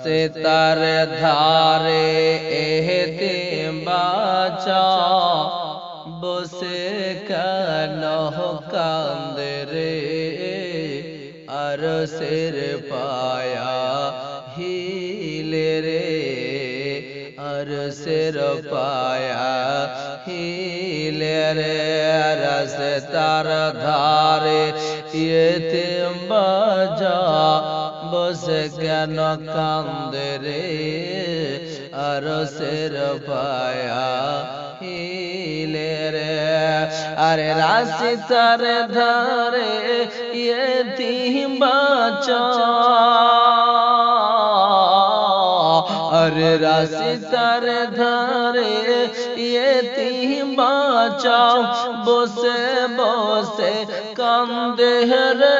রাস্তার ধারে এতিম বাচ্চা বসে কেন কান্দে রে আরশের পায়া হিলে রে আরশের পায়া হিলে রে রাস্তার ধারে এতিম বাচ্চা বসে কেন কান্দে রে আরশের পায়া হিলে রে আরে রাস্তার ধারে এতিম বাচ্চা আরে রাস্তার ধারে এতিম বাচ্চা বসে বসে কান্দে রে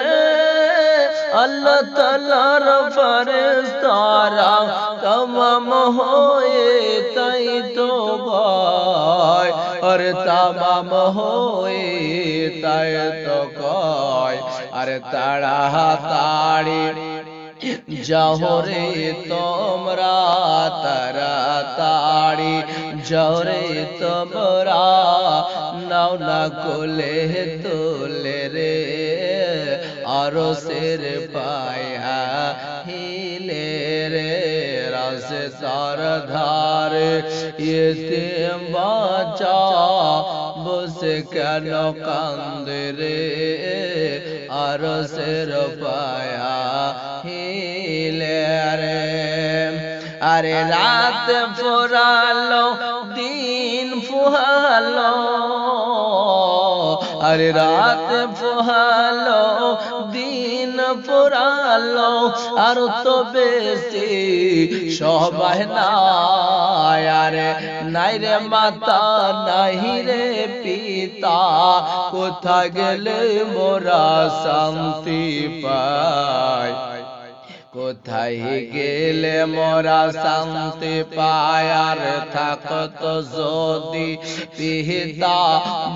আল্লাহ তাআলার ফেরেশতারা तमाम होए তাই তো কয় আরে तमाम होए তাই তো কয় আরে তাড়াতাড়ি যাও রে তোমরা তাড়াতাড়ি যাও রে তোমরা নাও না কোলে তোলে রে আরশের পায়া হিলে রে রাস্তার ধারে এতিম বাচ্চা বসে কেন কান্দে রে আরশের পায়া হিলে রে আরে রাত ফুরালো দিন ফুহালো আরে রাত ফুহালো দিন ফুরালো আর তো বেশি সবাই নাই আরে নাই রে মাতা নাই রে পিতা কোথা গেলে মোরা শান্তি পাই কোথায় গেলে মোরা শান্তি পায় আর থাকত যদি পিতা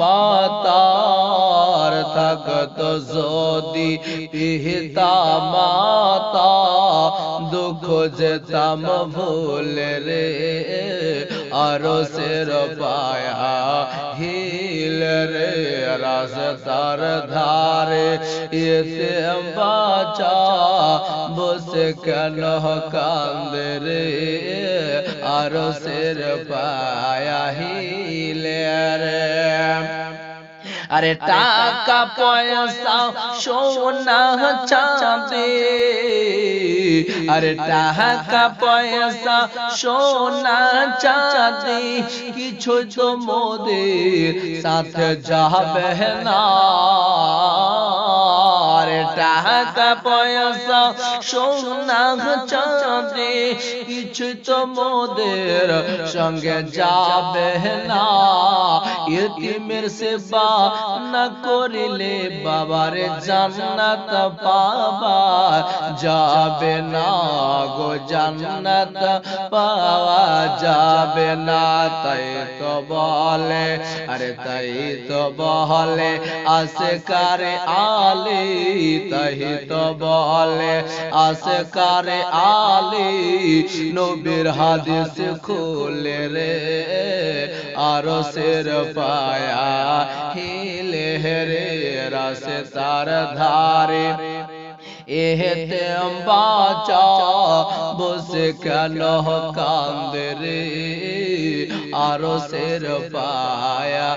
মাতার থাকত যদি পিতা মাতা দুঃখ যেতাম ভুলে রে আরশের পায়া হিল রে রাস্তার ধারে এতিম বাচ্চা বসে কেন কান্দে রে আরশের পায়া হিলে রে আরে টাকা পয়সা সোনা চাঁদি আরে টাকা পয়সা সোনা চাঁদি কিছু তো মোদের সাথে যাবে না আরে টাকা পয়সা সোনা চাঁদি কিছু তো মোদের সঙ্গে যাবে না ইতিমের সেবা না করিলে বাবার জান্নাত পাওয়া যাবে না গো জান্নাত পাওয়া যাবে না তাই তো বলে আরে তাই তো বলে আসকারে আলী তাই তো বলে আসকারে আলী নবীর হাদিস খুলে রে আরশের পায়া হিলে রে রাস্তার ধারে এতিম বাচ্চা বসে কেন কান্দে রে আরশের পায়া